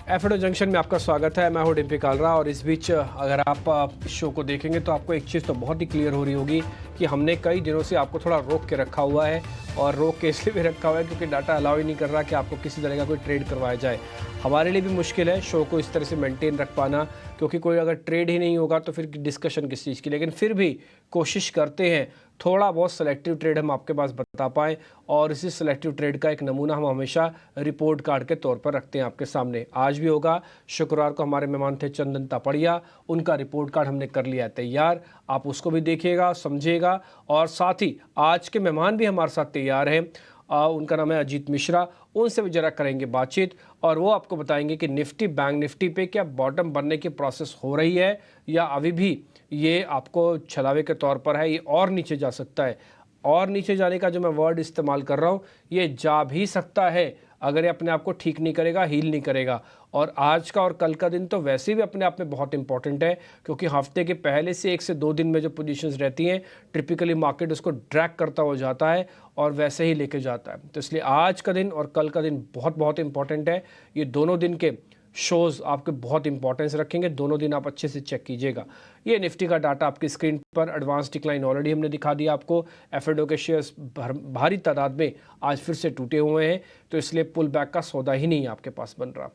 एफएडो junction में आपका स्वागत है। मैं हूं डिम्पी कालरा और इस बीच अगर आप इस शो को देखेंगे तो आपको एक चीज़ तो बहुत ही क्लियर हो रही होगी कि हमने कई दिनों से आपको थोड़ा रोक के रखा हुआ है। और रोक के इसलिए भी रखा हुआ है क्योंकि डाटा अलाउ ही नहीं कर रहा कि आपको किसी तरह का कोई ट्रेड करवाया जाए। हमारे लिए भी मुश्किल है शो को इस तरह से मेंटेन रख पाना, क्योंकि कोई अगर ट्रेड ही नहीं होगा तो फिर डिस्कशन किस चीज़ की। लेकिन फिर भी कोशिश करते हैं थोड़ा बहुत सेलेक्टिव ट्रेड हम आपके पास बता पाएँ, और इसी सेलेक्टिव ट्रेड का एक नमूना हम हमेशा रिपोर्ट कार्ड के तौर पर रखते हैं आपके सामने। आज भी होगा। शुक्रवार को हमारे मेहमान थे चंदन तापड़िया, उनका रिपोर्ट कार्ड हमने कर लिया है तैयार। आप उसको भी देखिएगा, समझिएगा। और साथ ही आज के मेहमान भी हमारे साथ तैयार हैं। उनका नाम है अजीत मिश्रा। उनसे भी जरा करेंगे बातचीत और वो आपको बताएंगे कि निफ्टी बैंक निफ्टी पे क्या बॉटम बनने की प्रोसेस हो रही है या अभी भी ये आपको छलावे के तौर पर है, ये और नीचे जा सकता है। और नीचे जाने का जो मैं वर्ड इस्तेमाल कर रहा हूँ, ये जा भी सकता है अगर ये अपने आप को ठीक नहीं करेगा, हील नहीं करेगा। और आज का और कल का दिन तो वैसे भी अपने आप में बहुत इंपॉर्टेंट है, क्योंकि हफ्ते के पहले से 1 से 2 दिन में जो पोजीशंस रहती हैं टिपिकली मार्केट उसको ड्रैग करता हो जाता है और वैसे ही लेके जाता है। तो इसलिए आज का दिन और कल का दिन बहुत बहुत इंपॉर्टेंट है। ये दोनों दिन के शोज़ आपके बहुत इंपॉर्टेंस रखेंगे। दोनों दिन आप अच्छे से चेक कीजिएगा। ये निफ्टी का डाटा आपकी स्क्रीन पर, एडवांस डिक्लाइन ऑलरेडी हमने दिखा दिया आपको। एफएडो के शेयर्स भारी तादाद में आज फिर से टूटे हुए हैं, तो इसलिए पुल बैक का सौदा ही नहीं आपके पास बन रहा।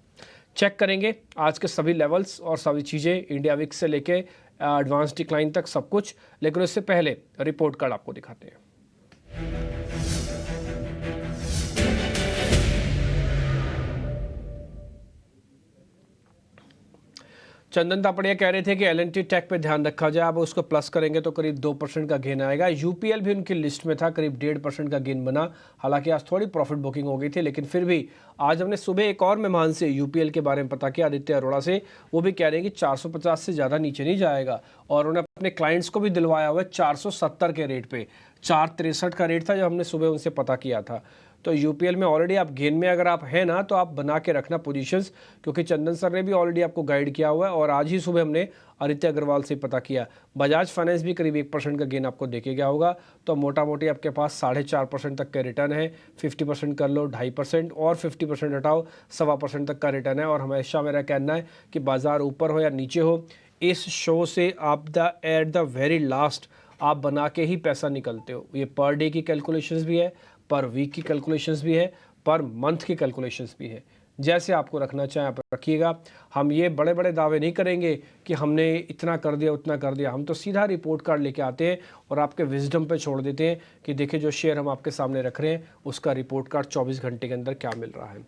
चेक करेंगे आज के सभी लेवल्स और सभी चीज़ें, इंडिया विक्स से लेके एडवांस डिक्लाइन तक सब कुछ। लेकिन उससे पहले रिपोर्ट कार्ड आपको दिखाते हैं। चंदन तापड़िया कह रहे थे कि एल&टी टेक पे ध्यान रखा जाए। अब उसको प्लस करेंगे तो करीब 2% का गेन आएगा। यूपीएल भी उनकी लिस्ट में था, करीब 1.5% का गेन बना। हालांकि आज थोड़ी प्रॉफिट बुकिंग हो गई थी, लेकिन फिर भी आज हमने सुबह एक और मेहमान से यूपीएल के बारे में पता किया, आदित्य अरोड़ा से। वो भी कह रहे हैं कि 450 से ज़्यादा नीचे नहीं जाएगा, और उन्होंने अपने क्लाइंट्स को भी दिलवाया हुआ है 470 के रेट पे। 463 का रेट था जब हमने सुबह उनसे पता किया था। तो यूपीएल में ऑलरेडी आप गेन में अगर आप हैं ना, तो आप बना के रखना पोजीशंस, क्योंकि चंदन सर ने भी ऑलरेडी आपको गाइड किया हुआ है। और आज ही सुबह हमने आदित्य अग्रवाल से पता किया। बजाज फाइनेंस भी करीब 1% का गेन आपको देके गया होगा। तो मोटा मोटी आपके पास 4.5% तक के रिटर्न है। 50% कर लो 2.5%, और 50% हटाओ 1.25% तक का रिटर्न है। और हमेशा मेरा कहना है कि बाजार ऊपर हो या नीचे हो, इस शो से आप एट द वेरी लास्ट आप बना के ही पैसा निकलते हो। ये पर डे की कैलकुलेशंस भी है, पर वीक की कैलकुलेशंस भी है, पर मंथ की कैलकुलेशंस भी है। जैसे आपको रखना चाहें आप रखिएगा। हम ये बड़े बड़े दावे नहीं करेंगे कि हमने इतना कर दिया उतना कर दिया। हम तो सीधा रिपोर्ट कार्ड लेके आते हैं और आपके विजडम पे छोड़ देते हैं कि देखिए जो शेयर हम आपके सामने रख रहे हैं उसका रिपोर्ट कार्ड 24 घंटे के अंदर क्या मिल रहा है।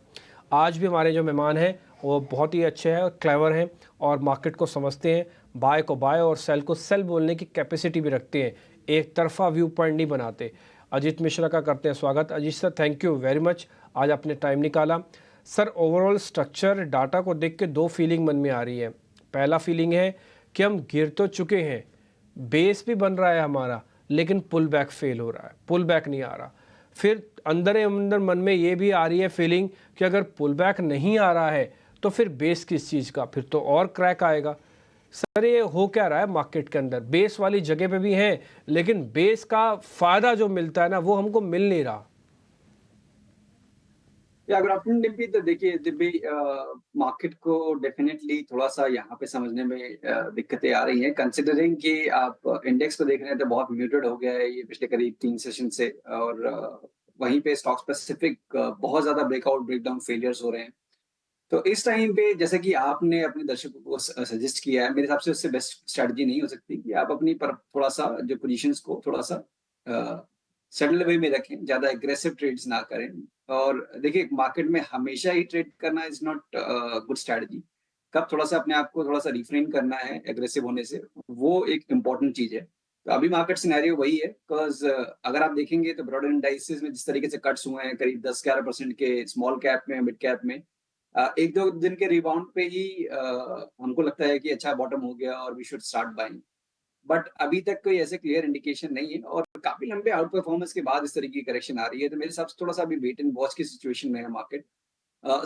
आज भी हमारे जो मेहमान हैं वो बहुत ही अच्छे हैं और क्लेवर हैं और मार्केट को समझते हैं। बाय को बाय और सेल को सेल बोलने की कैपेसिटी भी रखते हैं, एक तरफा व्यू पॉइंट नहीं बनाते। अजीत मिश्रा का करते हैं स्वागत। Ajit sir, thank you very much, आज आपने टाइम निकाला। सर, ओवरऑल स्ट्रक्चर डाटा को देख के 2 फीलिंग मन में आ रही है। पहला फीलिंग है कि हम गिर तो चुके हैं, बेस भी बन रहा है हमारा, लेकिन पुल बैक फेल हो रहा है, पुल बैक नहीं आ रहा। फिर अंदर अंदर मन में ये भी आ रही है फीलिंग कि अगर पुल बैक नहीं आ रहा है तो फिर बेस किस चीज़ का, फिर तो और क्रैक आएगा। सर, ये हो क्या रहा है मार्केट के अंदर? बेस वाली जगह पे भी है, लेकिन बेस का फायदा जो मिलता है ना वो हमको मिल नहीं रहा। या अगर आफ्टरनून डिम्पी, तो देखिए डिम्पी, मार्केट को डेफिनेटली थोड़ा सा यहाँ पे समझने में दिक्कतें आ रही हैं, कंसिडरिंग कि आप इंडेक्स को देख रहे हैं तो बहुत म्यूटेड हो गया है ये पिछले करीब 3 सेशन से। और वहीं पे स्टॉक स्पेसिफिक बहुत ज्यादा ब्रेकआउट ब्रेकडाउन फेलियर्स हो रहे हैं। तो इस टाइम पे जैसे कि आपने अपने दर्शकों को सजेस्ट किया है, मेरे हिसाब से उससे बेस्ट स्ट्रेटजी नहीं हो सकती कि आप अपनी पर थोड़ा सा जो पोजीशंस को थोड़ा सा सेटल वे में रखें, ज्यादा एग्रेसिव ट्रेड्स ना करें। और देखिए, मार्केट में हमेशा ही ट्रेड करना इज नॉट गुड स्ट्रेटजी। कब थोड़ा सा अपने आप को थोड़ा सा रिफ्रेन करना है एग्रेसिव होने से, वो एक इम्पोर्टेंट चीज है। तो अभी मार्केट सिनेरियो वही है, बिकॉज अगर आप देखेंगे तो ब्रॉडर इंडाइसेस में जिस तरीके से कट्स हुए हैं करीब 10-11% के स्मॉल कैप में, मिड कैप में, 1-2 दिन के रिबाउंड पे ही हमको लगता है कि अच्छा बॉटम हो गया और we should start buying. But अभी तक कोई ऐसे क्लियर इंडिकेशन नहीं है और काफी लंबे आउट परफॉर्मेंस के बाद इस तरीके की करेक्शन आ रही है। तो मेरे हिसाब से थोड़ा सा अभी वेट एंड वॉच की सिचुएशन में है मार्केट।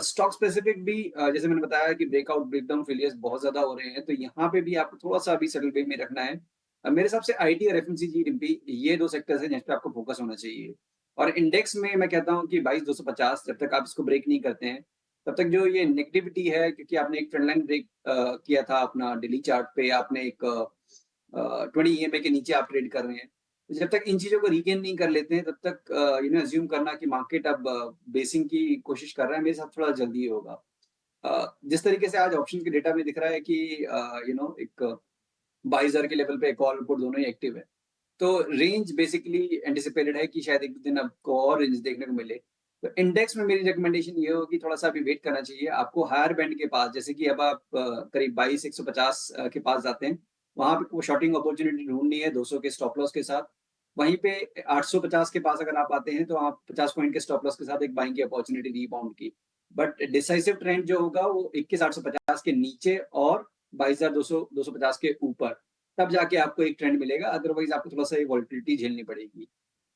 स्टॉक स्पेसिफिक भी जैसे मैंने बताया कि ब्रेकआउट ब्रेकडाउन फेलियर्स बहुत ज्यादा हो रहे हैं, तो यहाँ पे भी आपको थोड़ा सा अभी सेटल वे में रखना है। मेरे हिसाब से आईटी और एफएमसीजी डिम्पी, ये 2 सेक्टर्स हैं जिस पे आपको फोकस होना चाहिए। और इंडेक्स में मैं कहता हूँ कि 22,250 जब तक आप इसको ब्रेक नहीं करते हैं, तब तक जो ये नेगेटिविटी है, क्योंकि आपने एक ट्रेंड लाइन ब्रेक किया था अपना डेली चार्ट पे, आपने एक 20 ईएमए के नीचे आप ट्रेड कर रहे हैं। तो जब तक इन चीज़ों को रीगेन नहीं कर लेते हैं, तब तक अज़्यूम करना कि मार्केट अब बेसिंग की कोशिश कर रहा है, मेरे साथ थोड़ा जल्दी ही होगा। जिस तरीके से आज ऑप्शन के डेटा में दिख रहा है कि एक 22,000 के लेवल पे कॉल पुट दोनों ही एक्टिव है। तो रेंज बेसिकली एंटिसिपेटेड है कि शायद एक दिन आपको और रेंज देखने को मिले। तो इंडेक्स में मेरी रिकमेंडेशन ये होगी, थोड़ा-सा अभी वेट करना चाहिए। आपको हायर बैंड के पास, जैसे कि अब आप करीब 22,150 के पास जाते हैं, वहाँ पे वो शॉर्टिंग अपॉर्च्युनिटी ढूँढनी है 200 के स्टॉप लॉस के साथ। वहीं पे 850 के पास अगर आप आते हैं, तो आप 50 पॉइंट के स्टॉप लॉस के साथ एक बाइंग की अपॉर्च्युनिटी रीबाउंड की। बट डिसाइसिव ट्रेंड जो होगा वो 21,850 के नीचे और 22,200 250 के ऊपर, तब जाके आपको एक ट्रेंड मिलेगा, अदरवाइज़ आपको थोड़ा-सा ये वोलेटिलिटी झेलनी पड़ेगी।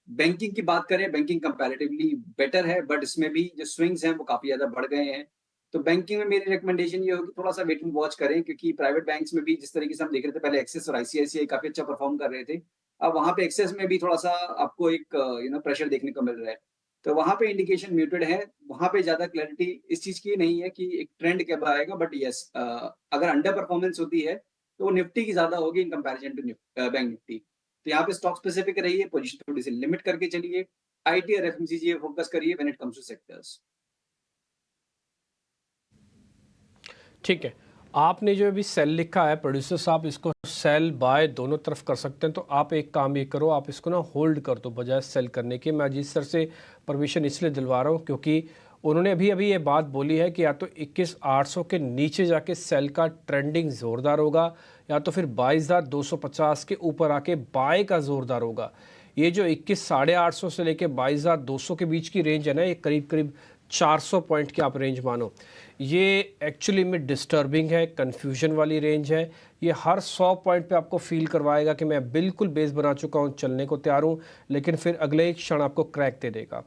बैंकिंग की बात करें, बैंकिंग कंपैरेटिवली बेटर है, बट इसमें भी जो स्विंग्स हैं वो काफ़ी ज़्यादा बढ़ गए हैं। तो बैंकिंग में मेरी रिकमेंडेशन ये होगी, थोड़ा-सा वेट एंड वॉच करें, क्योंकि प्राइवेट बैंक्स में भी जिस तरीके से हम देख रहे थे पहले, एक्सिस और आईसीआईसीआई काफ़ी अच्छा परफ़ॉर्म कर रहे थे। अब वहाँ पे एक्सिस में भी थोड़ा-सा आपको एक प्रेशर देखने को मिल रहा है। तो वहाँ पे इंडिकेशन म्यूटेड है, वहाँ पे ज़्यादा क्लैरिटी इस चीज़ की नहीं है कि एक ट्रेंड कब आएगा, बट येस अगर अंडर परफॉर्मेंस होती है, तो वो निफ्टी की ज़्यादा होगी in comparison to bank Nifty. तो यहाँ पे स्टॉक स्पेसिफिक रहिए, पोजीशन थोड़ी-सी लिमिट करके चलिए, आईटी और एफएमसीजी पे फोकस करिए when it comes to sectors. ठीक है। आपने जो अभी सेल लिखा है प्रोड्यूसर साहब, इसको सेल बाय दोनों तरफ कर सकते हैं। तो आप एक काम ये करो, आप इसको ना होल्ड कर दो बजाय सेल करने के। मैं अजीत सर से परमिशन इसलिए दिलवा रहा हूँ क्योंकि उन्होंने अभी अभी ये बात बोली है कि या तो 21,800 के नीचे जाके सेल का ट्रेंडिंग ज़ोरदार होगा, या तो फिर 22,250 के ऊपर आके बाय का ज़ोरदार होगा। ये जो 21,850 से लेके 22,200 के बीच की रेंज है ना, ये करीब करीब 400 पॉइंट की आप रेंज मानो, ये एक्चुअली में डिस्टर्बिंग है, कन्फ्यूजन वाली रेंज है। ये हर 100 पॉइंट पे आपको फील करवाएगा कि मैं बिल्कुल बेस बना चुका हूँ, चलने को तैयार हूँ, लेकिन फिर अगले ही क्षण आपको क्रैक दे देगा।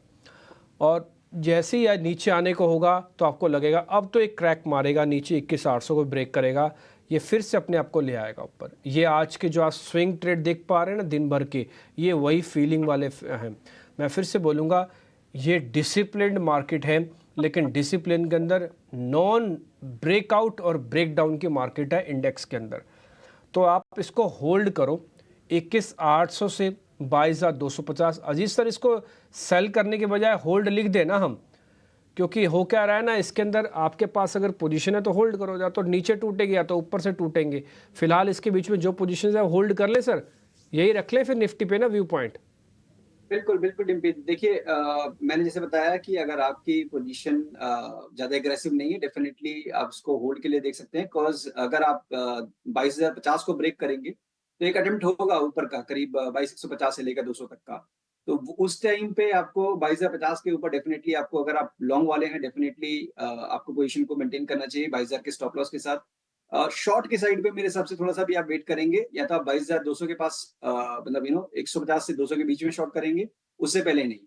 और जैसे ही नीचे आने को होगा तो आपको लगेगा अब तो एक क्रैक मारेगा नीचे, 21,800 को ब्रेक करेगा, ये फिर से अपने आप को ले आएगा ऊपर। ये आज के जो आप स्विंग ट्रेड देख पा रहे हैं ना दिन भर के, ये वही फीलिंग वाले हैं। मैं फिर से बोलूँगा, ये डिसिप्लिन्ड मार्केट है, लेकिन डिसिप्लिन के अंदर नॉन ब्रेकआउट और ब्रेकडाउन की मार्केट है इंडेक्स के अंदर। तो आप इसको होल्ड करो 21,800 से 22,250। अजीज सर, इसको सेल करने के बजाय होल्ड लिख देना हम, क्योंकि हो क्या रहा है ना, इसके अंदर आपके पास अगर पोजीशन है तो होल्ड करो, या तो नीचे टूटेगी या तो ऊपर से टूटेंगे। फिलहाल इसके बीच में जो पोजीशन है होल्ड कर ले सर, यही रख ले फिर निफ्टी पे ना व्यू पॉइंट। बिल्कुल, बिल्कुल डिम्पी। देखिए मैंने जैसे बताया कि अगर आपकी पोजीशन ज़्यादा एग्रेसिव नहीं है, डेफिनिटली आप इसको होल्ड के लिए देख सकते हैं। बिकॉज़ अगर आप 22,050 को ब्रेक करेंगे, तो एक अटेम्प्ट होगा ऊपर का, करीब 22,150 से लेकर 200 तक का। तो उस टाइम पे आपको 22,050 के ऊपर डेफिनिटली आपको, अगर आप लॉन्ग वाले हैं, डेफिनिटली आपको पोजीशन को मेंटेन करना चाहिए 22,000 के स्टॉप लॉस के साथ। शॉर्ट की साइड पे मेरे हिसाब से थोड़ा-सा भी आप वेट करेंगे, या तो आप 22,200 के पास मतलब 150 से 200 के बीच में शॉर्ट करेंगे, उससे पहले नहीं।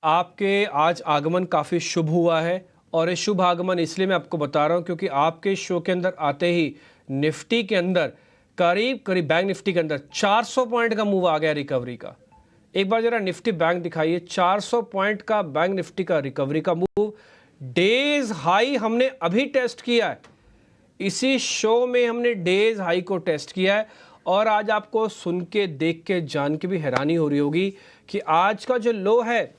आपके आज आगमन काफ़ी शुभ हुआ है, और ये शुभ आगमन इसलिए मैं आपको बता रहा हूँ क्योंकि आपके शो के अंदर आते ही निफ्टी के अंदर करीब करीब, बैंक निफ्टी के अंदर 400 पॉइंट का मूव आ गया रिकवरी का। एक बार जरा निफ्टी बैंक दिखाइए, 400 पॉइंट का बैंक निफ्टी का रिकवरी का मूव। डेज हाई हमने अभी टेस्ट किया है, इसी शो में हमने डेज हाई को टेस्ट किया है। और आज आपको सुन के, देख के, जान के भी हैरानी हो रही होगी कि आज का जो लो है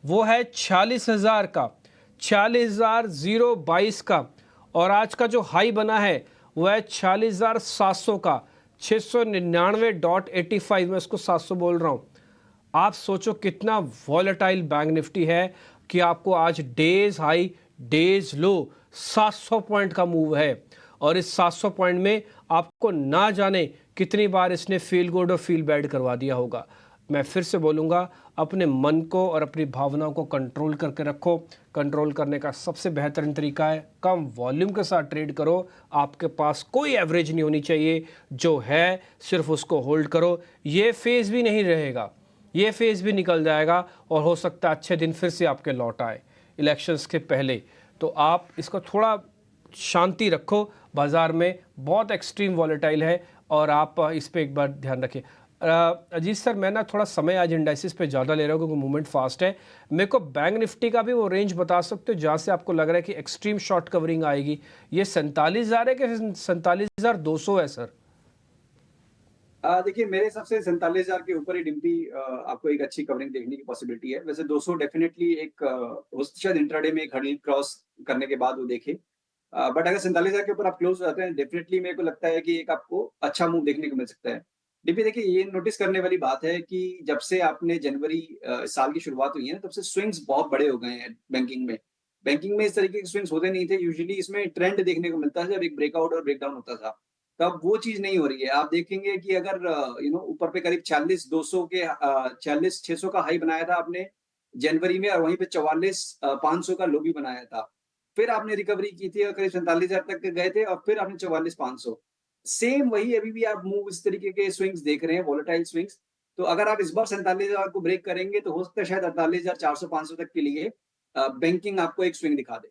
वो है 46,000 का, 46,022 का। और आज का जो हाई बना है वो है 46,700 का, 699.85, मैं इसको 700 बोल रहा हूँ। आप सोचो कितना वॉलेटाइल बैंक निफ्टी है कि आपको आज डेज हाई डेज लो 700 पॉइंट का मूव है, और इस 700 पॉइंट में आपको ना जाने कितनी बार इसने फील गुड और फील बैड करवा दिया होगा। मैं फिर से बोलूँगा, अपने मन को और अपनी भावनाओं को कंट्रोल करके रखो। कंट्रोल करने का सबसे बेहतरीन तरीका है कम वॉल्यूम के साथ ट्रेड करो। आपके पास कोई एवरेज नहीं होनी चाहिए, जो है सिर्फ उसको होल्ड करो। ये फेज़ भी नहीं रहेगा, ये फेज़ भी निकल जाएगा, और हो सकता है अच्छे दिन फिर से आपके लौट आए इलेक्शंस के पहले। तो आप इसको थोड़ा शांति रखो, बाज़ार में बहुत एक्सट्रीम वॉलेटाइल है, और आप इस पे एक बार ध्यान रखें। अजीत सर, मैं ना थोड़ा समय आज इंडाइसिस पे ज़्यादा ले रहा हूँ क्योंकि मूवमेंट फास्ट है। मेरे को बैंक निफ्टी का भी वो रेंज बता सकते हो जहाँ से आपको लग रहा है कि एक्सट्रीम शॉर्ट कवरिंग आएगी? ये 47,000 है कि 47,200 है सर? देखिए मेरे हिसाब से 47,000 के ऊपर ही डिम्पी आपको एक अच्छी कवरिंग देखने की पॉसिबिलिटी है। वैसे 200 डेफिनिटली एक शायद इंट्राडे में एक हर्डल क्रॉस करने के बाद वो देखे। बट अगर 47,000 के ऊपर आप क्लोज हो जाते हैं, डेफिनिटली मेरे को लगता है कि एक आपको अच्छा मूव देखने को मिल सकता है। डिम्पी देखिए, ये नोटिस करने वाली बात है कि जब से आपने जनवरी इस साल की शुरुआत हुई है ना, तब से स्विंग्स बहुत बड़े हो गए हैं बैंकिंग में। बैंकिंग में इस तरीके के स्विंग्स होते नहीं थे। यूजुअली इसमें ट्रेंड देखने को मिलता था जब एक ब्रेकआउट और ब्रेकडाउन होता था। तब वो चीज़ नहीं हो रही है। आप देखेंगे कि अगर ऊपर पे करीब 46,200 के 46,600 का हाई बनाया था आपने जनवरी में, और वहीं पे 44,500 का लो भी बनाया था। फिर आपने रिकवरी की थी और करीब 47,000 तक गए थे और फिर आपने 44,500। सेम वही अभी भी आप मूव इस तरीके के स्विंग्स देख रहे हैं, वोलेटाइल स्विंग्स। तो अगर आप इस बार 47,000 को ब्रेक करेंगे तो हो सकता है शायद 48,400-500 तक के लिए बैंकिंग आपको एक स्विंग दिखा दे।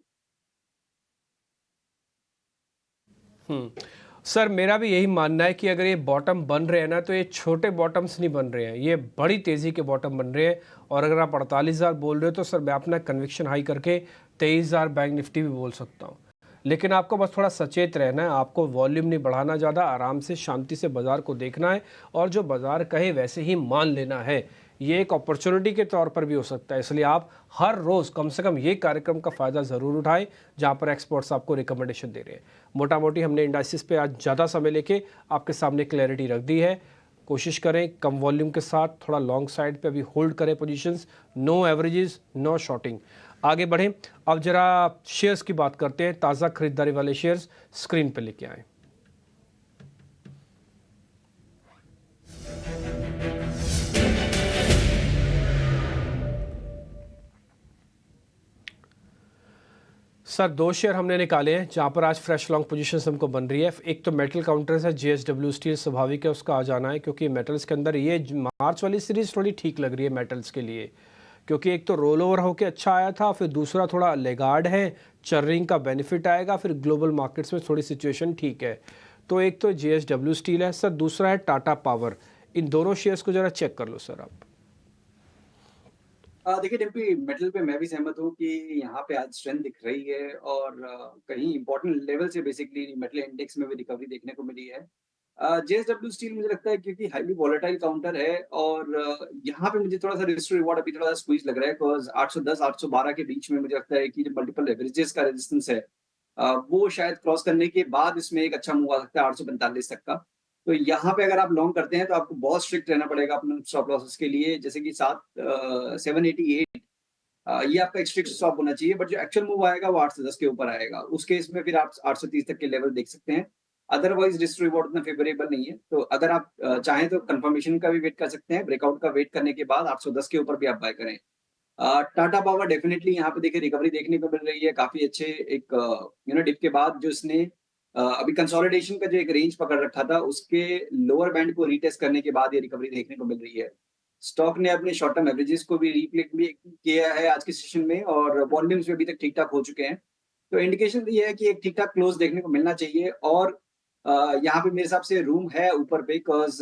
सर, मेरा भी यही मानना है कि अगर ये बॉटम बन रहे हैं ना, तो ये छोटे बॉटम्स नहीं बन रहे हैं, ये बड़ी तेज़ी के बॉटम बन रहे हैं। और अगर आप 48,000 बोल रहे हो तो सर मैं अपना कन्विक्शन हाई करके 23,000 बैंक निफ्टी भी बोल सकता हूँ। लेकिन आपको बस थोड़ा सचेत रहना है, आपको वॉल्यूम नहीं बढ़ाना ज़्यादा, आराम से शांति से बाज़ार को देखना है और जो बाज़ार कहे वैसे ही मान लेना है। ये एक अपॉर्चुनिटी के तौर पर भी हो सकता है, इसलिए आप हर रोज़ कम से कम ये कार्यक्रम का फ़ायदा ज़रूर उठाएं जहाँ पर एक्सपर्ट्स आपको रिकमेंडेशन दे रहे हैं। मोटा मोटी हमने इंडाइसिस पे आज ज़्यादा समय लेके आपके सामने क्लैरिटी रख दी है। कोशिश करें कम वॉल्यूम के साथ थोड़ा लॉन्ग साइड पे अभी होल्ड करें positions, no averages, no shorting. आगे बढ़ें, अब जरा शेयर्स की बात करते हैं। ताज़ा खरीदारी वाले शेयर्स स्क्रीन पे लेके आए। सर, दो शेयर हमने निकाले हैं जहाँ पर आज फ्रेश लॉन्ग पोजीशन हमको बन रही है। एक तो मेटल काउंटर्स है, जेएसडब्ल्यू स्टील, स्वाभाविक है उसका आ जाना है क्योंकि मेटल्स के अंदर ये मार्च वाली सीरीज थोड़ी ठीक लग रही है मेटल्स के लिए, क्योंकि एक तो रोल ओवर होकर अच्छा आया था, फिर दूसरा थोड़ा लेगार्ड है, चर्रिंग का बेनिफिट आएगा, फिर ग्लोबल मार्केट्स में थोड़ी सिचुएशन ठीक है। तो एक तो जेएसडब्ल्यू स्टील है सर, दूसरा है टाटा पावर। इन दोनों शेयर्स को जरा चेक कर लो सर आप। देखिए डिम्पी, मेटल पे मैं भी सहमत हूँ कि यहाँ पे आज स्ट्रेंथ दिख रही है और कहीं इंपॉर्टेंट लेवल से बेसिकली मेटल इंडेक्स में भी रिकवरी देखने को मिली है। जेएसडब्ल्यू स्टील मुझे लगता है क्योंकि हाईली वोलेटाइल काउंटर है और यहाँ पे मुझे थोड़ा सा रिस्क टू रिवॉर्ड अभी थोड़ा सा स्क्वीज लग रहा है, बिकॉज 810 812 के बीच में मुझे लगता है कि जो मल्टीपल एवरेजेस का रेजिस्टेंस है वो शायद क्रॉस करने के बाद इसमें एक अच्छा मूव आ सकता है 845 तक का। तो यहाँ पे अगर आप लॉन्ग करते हैं तो आपको बहुत स्ट्रिक्ट रहना पड़ेगा अपने स्टॉप लॉसेस के लिए, जैसे कि 788 ये आपका एक स्ट्रिक्ट स्टॉप होना चाहिए। बट जो एक्चुअल मूव आएगा वो 8 से 10 के ऊपर आएगा, उस केस में फिर आप 830 तक के लेवल देख सकते हैं। अदरवाइज रिस्क रिवॉर्ड उतना फेवरेबल नहीं है। तो अगर आप चाहें तो कंफर्मेशन का भी वेट कर सकते हैं, ब्रेकआउट का वेट करने के बाद 810 के ऊपर भी आप बाय करें। टाटा पावर डेफिनेटली यहाँ पे देखिए रिकवरी देखने को मिल रही है काफी अच्छे एक डिप के बाद, जो इसने अभी कंसोलिडेशन का जो एक रेंज पकड़ रखा था उसके लोअर बैंड को रीटेस्ट करने के बाद ये रिकवरी देखने को मिल रही है। स्टॉक ने अपने शॉर्ट टर्म एवरेजेस को भी रिप्लेट भी किया है आज के सेशन में और वॉल्यूम्स भी अभी तक ठीक ठाक हो चुके हैं। तो इंडिकेशन तो ये है कि एक ठीक ठाक क्लोज देखने को मिलना चाहिए और यहाँ पे मेरे हिसाब से रूम है ऊपर पे, बिकॉज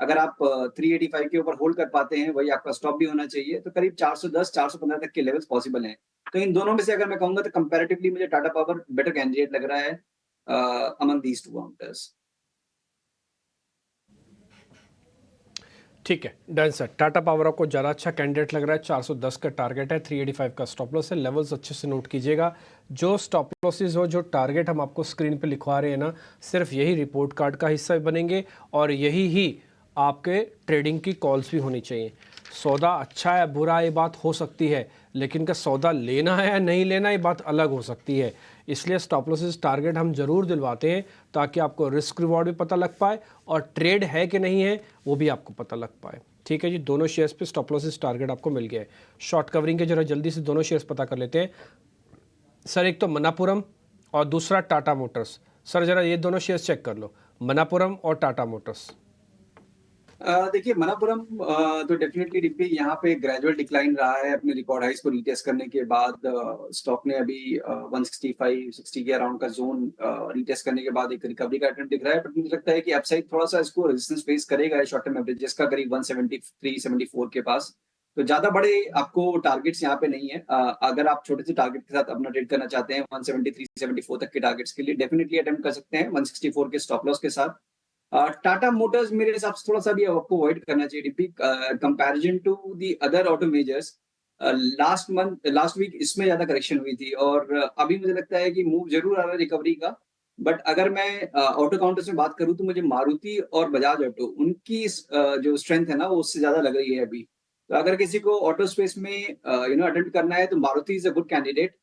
अगर आप 385 के ऊपर होल्ड कर पाते हैं, वही आपका स्टॉप भी होना चाहिए। तो करीब 410 415 तक के लेवल्स पॉसिबल हैं। तो इन दोनों में से अगर मैं कहूंगा तो कंपैरेटिवली मुझे टाटा पावर बेटर कैंडिडेट लग रहा है अमंग दीज टू काउंटर्स। ठीक है, डन सर। टाटा पावर को ज़्यादा अच्छा कैंडिडेट लग रहा है। 410 का टारगेट है, 385 का स्टॉप लॉस है। लेवल्स अच्छे से नोट कीजिएगा। जो स्टॉप लॉसेज हो, जो टारगेट हम आपको स्क्रीन पे लिखवा रहे हैं ना, सिर्फ यही रिपोर्ट कार्ड का हिस्सा बनेंगे और यही ही आपके ट्रेडिंग की कॉल्स भी होनी चाहिए। सौदा अच्छा है बुरा ये बात हो सकती है, लेकिन का सौदा लेना है या नहीं लेना ये बात अलग हो सकती है। इसलिए स्टॉप लॉसेस टारगेट हम ज़रूर दिलवाते हैं ताकि आपको रिस्क रिवॉर्ड भी पता लग पाए और ट्रेड है कि नहीं है वो भी आपको पता लग पाए। ठीक है जी, दोनों शेयर्स पे स्टॉप लॉसेस टारगेट आपको मिल गया है। शॉर्ट कवरिंग के जरा जल्दी से दोनों शेयर्स पता कर लेते हैं सर। एक तो मनापुरम और दूसरा टाटा मोटर्स। सर जरा ये दोनों शेयर्स चेक कर लो, मनापुरम और टाटा मोटर्स। देखिए मणप्पुरम तो डेफिनेटली डिप्पी यहाँ पे ग्रेजुअल डिक्लाइन रहा है अपने रिकॉर्ड हाइस को रीटेस्ट करने के बाद। स्टॉक ने अभी 165 60 के अराउंड का जोन रीटेस्ट करने के बाद एक रिकवरी का अटेम्प्ट दिख रहा है, बट मुझे लगता है कि अपसाइड थोड़ा सा इसको रेजिस्टेंस फेस करेगा शॉर्ट टर्म एवरेजेस का करीब 173 74 के पास। तो ज्यादा बड़े आपको टारगेट्स यहाँ पे नहीं है। अगर आप छोटे से टारगेट के साथ अपना ट्रेड करना चाहते हैं 173 74 तक के टारगेट्स के लिए डेफिनेटली अटेम्प्ट कर सकते हैं 164 के स्टॉप लॉस के साथ। टाटा मोटर्स मेरे हिसाब से थोड़ा सा भी आपको अवॉइड करना चाहिए डिप्पी comparison to the other auto majors. Last week इसमें ज्यादा करेक्शन हुई थी और अभी मुझे लगता है कि मूव जरूर आ रहा है रिकवरी का। बट अगर मैं ऑटो काउंटर्स में बात करूं तो मुझे मारुति और बजाज ऑटो उनकी जो स्ट्रेंथ है ना वो उससे ज्यादा लग रही है अभी। तो अगर किसी को ऑटो स्पेस में अटेम्प्ट करना है तो Maruti is a good candidate.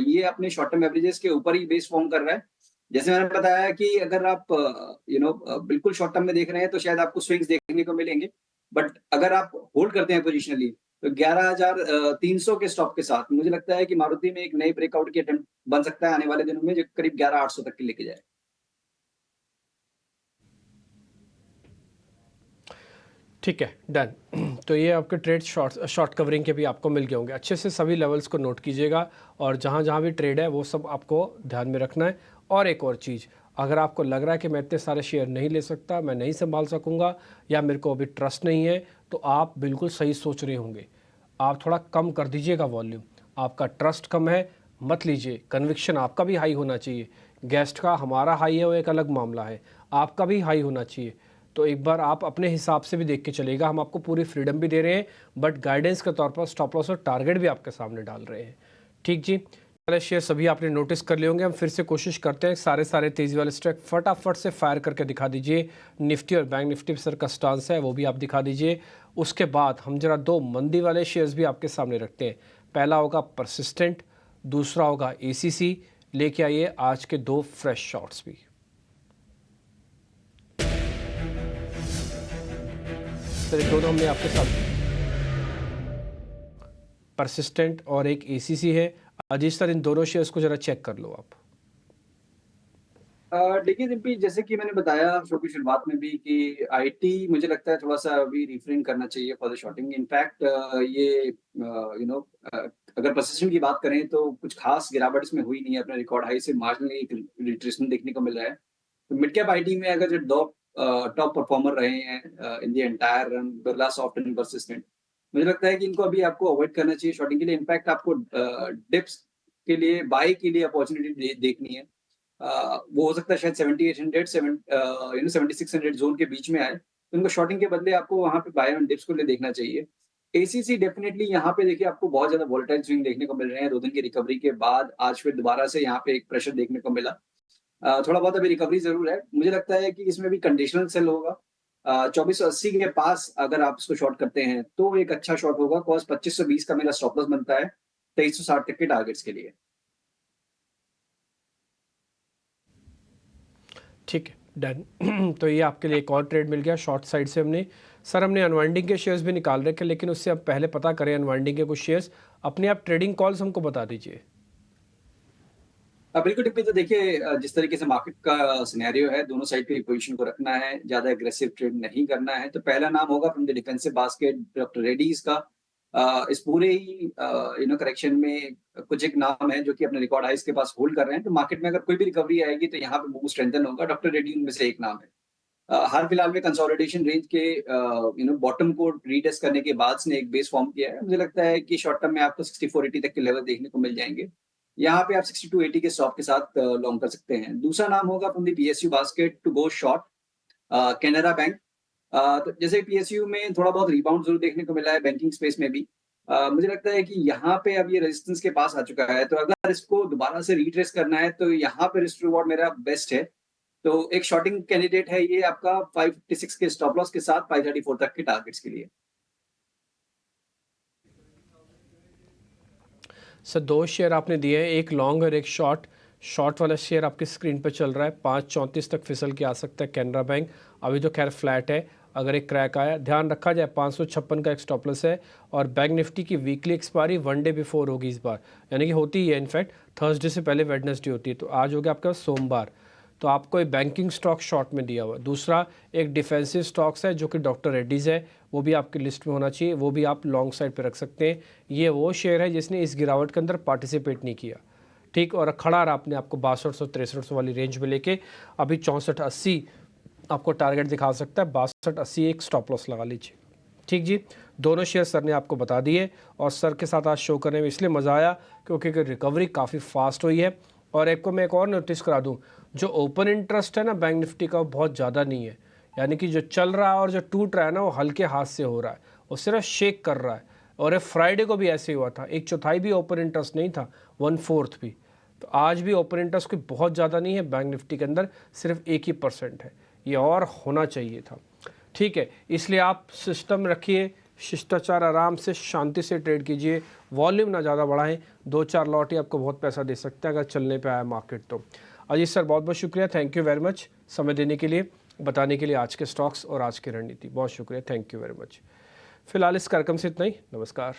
ये अपने शॉर्ट टर्म एवरेजेस के ऊपर ही बेस फॉर्म कर रहा है। जैसे मैंने बताया कि अगर आप बिल्कुल शॉर्ट टर्म में देख रहे हैं तो शायद आपको स्विंग्स देखने को मिलेंगे। बट अगर आप होल्ड करते हैं पोजिशनली तो 11,300 के स्टॉप के साथ मुझे लगता है कि मारुति में एक नई ब्रेकआउट की अटेम्प्ट बन सकता है आने वाले दिनों में जो करीब 11,800 तक की लेके जाए। ठीक है, डन। तो ये आपके ट्रेड शॉर्ट कवरिंग के भी आपको मिल गए होंगे। अच्छे से सभी लेवल्स को नोट कीजिएगा और जहाँ जहाँ भी ट्रेड है वो सब आपको ध्यान में रखना है। और एक और चीज़, अगर आपको लग रहा है कि मैं इतने सारे शेयर नहीं ले सकता, मैं नहीं संभाल सकूंगा या मेरे को अभी ट्रस्ट नहीं है, तो आप बिल्कुल सही सोच रहे होंगे। आप थोड़ा कम कर दीजिएगा वॉल्यूम। आपका ट्रस्ट कम है, मत लीजिए। कन्विक्शन आपका भी हाई होना चाहिए। गेस्ट का हमारा हाई है वो एक अलग मामला है, आपका भी हाई होना चाहिए। तो एक बार आप अपने हिसाब से भी देख के चलेगा। हम आपको पूरी फ्रीडम भी दे रहे हैं, बट गाइडेंस के तौर पर स्टॉप लॉस और टारगेट भी आपके सामने डाल रहे हैं। ठीक जी, पहले शेयर सभी आपने नोटिस कर लिए होंगे। हम फिर से कोशिश करते हैं सारे तेज़ी वाले स्ट्राइक फटाफट से फायर करके दिखा दीजिए। निफ्टी और बैंक निफ्टी सर का स्टांस है वो भी आप दिखा दीजिए। उसके बाद हम जरा दो मंदी वाले शेयर्स भी आपके सामने रखते हैं। पहला होगा परसिस्टेंट, दूसरा होगा एसीसी। लेके आइए आज के दो फ्रेश शॉट्स भी। सर दोनों हमने आपके साथ, परसिस्टेंट और एक एसीसी है। अजीज सर इन दोनों शेयर्स को जरा चेक कर लो आप। देखिए दिम्पी, जैसे कि मैंने बताया शो की शुरुआत में भी कि आईटी मुझे लगता है थोड़ा सा अभी रिफ्रेन करना चाहिए फॉर द शॉर्टिंग। इनफैक्ट ये अगर परसिस्टेंट की बात करें तो कुछ खास गिरावट इसमें हुई नहीं है। अपने रिकॉर्ड हाई से मार्जिनली एक रिट्रेसमेंट देखने को मिल रहा है। तो मिड कैप आईटी में अगर जो दो टॉप परफॉर्मर रहे हैं in the entire run, Birla soft and persistent, मुझे लगता है कि इनको अभी आपको अवॉइड करना चाहिए शॉर्टिंग के लिए। इनफैक्ट आपको डिप्स के लिए बाय के लिए अपॉर्चुनिटी देखनी है। वो हो सकता है शायद 7800 7600 जोन के बीच में आए, तो उनको शॉर्टिंग के बदले आपको वहाँ पे बाय ऑन डिप्स को लिए देखना चाहिए। एसीसी डेफिनेटली यहाँ पे देखिए आपको बहुत ज्यादा वोलेटाइल स्विंग देखने को मिल रहे हैं 2 दिन की रिकवरी के बाद। आज फिर दोबारा से यहाँ पे एक प्रेशर देखने को मिला। थोड़ा बहुत अभी रिकवरी जरूर है। मुझे लगता है कि इसमें भी कंडीशनल सेल होगा। 2480 के पास अगर आप इसको शॉर्ट करते हैं तो एक अच्छा शॉर्ट होगा। कॉस्ट 2520 का मेरा स्टॉप लॉस बनता है 2360 तक के टारगेट्स के लिए। ठीक है, डन। तो ये आपके लिए एक और ट्रेड मिल गया शॉर्ट साइड से। हमने अनवाइंडिंग के शेयर्स भी निकाल रखे, लेकिन उससे अब पहले पता करें अनवाइंडिंग के कुछ शेयर्स। अपने आप ट्रेडिंग कॉल्स हमको बता दीजिए। बिल्कुल टिप्पी, तो देखिए जिस तरीके से मार्केट का सिनेरियो है दोनों साइड पे पोजीशन को रखना है, ज्यादा एग्रेसिव ट्रेड नहीं करना है। तो पहला नाम होगा from the defensive basket doctor Reddy's का। इस पूरे ही करेक्शन में कुछ एक नाम है जो कि अपने रिकॉर्ड हाइस के पास होल्ड कर रहे हैं। तो मार्केट में अगर कोई भी रिकवरी आएगी तो यहाँ पे मूव स्ट्रेंथन होगा। डॉक्टर रेड्डी उनमें से एक नाम है। हाल फिलहाल में कंसोलिडेशन रेंज के बॉटम को रीटेस्ट करने के बाद इसने एक बेस फॉर्म किया है। मुझे लगता है कि शॉर्ट टर्म में आपको 6480 तक के लेवल देखने को मिल जाएंगे। यहाँ पे आप 6280 के स्टॉप के साथ लॉन्ग कर सकते हैं। दूसरा नाम होगा from the PSU basket to go short, Canara bank. तो जैसे पीएसयू में थोड़ा बहुत रिबाउंड जरूर देखने को मिला है बैंकिंग स्पेस में भी। मुझे लगता है कि यहाँ पे अब ये रेजिस्टेंस के पास आ चुका है, तो अगर इसको दोबारा से रिट्रेस करना है तो यहाँ पे रिस्क रिवॉर्ड मेरा बेस्ट है। तो एक शॉर्टिंग कैंडिडेट है ये आपका 556 के स्टॉप लॉस के साथ 534 तक के टारगेट्स के लिए। सर दो शेयर आपने दिए हैं, एक लॉन्ग और एक शॉर्ट। शॉर्ट वाला शेयर आपकी स्क्रीन पर चल रहा है, 534 तक फिसल के आ सकता है कैनरा बैंक। अभी तो खैर फ्लैट है, अगर एक क्रैक आया ध्यान रखा जाए 556 का एक स्टॉप लॉस है। और बैंक निफ्टी की वीकली एक्सपायरी 1 डे बिफोर होगी इस बार, यानी कि होती ही है। इनफैक्ट थर्सडे से पहले वेडनेसडे होती है, तो आज हो गया आपका सोमवार। तो आपको एक बैंकिंग स्टॉक शॉर्ट में दिया हुआ है। दूसरा एक डिफेंसिव स्टॉक्स है जो कि डॉक्टर रेड्डीज़ है, वो भी आपकी लिस्ट में होना चाहिए, वो भी आप लॉन्ग साइड पे रख सकते हैं। ये वो शेयर है जिसने इस गिरावट के अंदर पार्टिसिपेट नहीं किया, ठीक, और खड़ा रहा अपने आपको 6200-6300 वाली रेंज में लेके। अभी 6480 आपको टारगेट दिखा सकता है, 6280 एक स्टॉप लॉस लगा लीजिए। ठीक जी, दोनों शेयर सर ने आपको बता दिए और सर के साथ आज शो करने में इसलिए मज़ा आया क्योंकि रिकवरी काफ़ी फास्ट हुई है। और एक को मैं एक और नोटिस करा दूं, जो ओपन इंटरेस्ट है ना बैंक निफ्टी का, वो बहुत ज़्यादा नहीं है। यानी कि जो चल रहा है और जो टूट रहा है ना, वो हल्के हाथ से हो रहा है, वो सिर्फ शेक कर रहा है। और ये फ्राइडे को भी ऐसे ही हुआ था, 1/4 भी ओपन इंटरेस्ट नहीं था, 1/4 भी। तो आज भी ओपन इंटरेस्ट कोई बहुत ज़्यादा नहीं है बैंक निफ्टी के अंदर, सिर्फ 1% है। ये और होना चाहिए था, ठीक है। इसलिए आप सिस्टम रखिए, शिष्टाचार, आराम से शांति से ट्रेड कीजिए, वॉल्यूम ना ज़्यादा बढ़ाएं। 2-4 लॉट ही आपको बहुत पैसा दे सकते हैं अगर चलने पे आया मार्केट तो। अजीत सर बहुत बहुत शुक्रिया, थैंक यू वेरी मच समय देने के लिए, बताने के लिए आज के स्टॉक्स और आज की रणनीति। बहुत शुक्रिया, थैंक यू वेरी मच। फिलहाल इस कार्यक्रम से इतना ही, नमस्कार।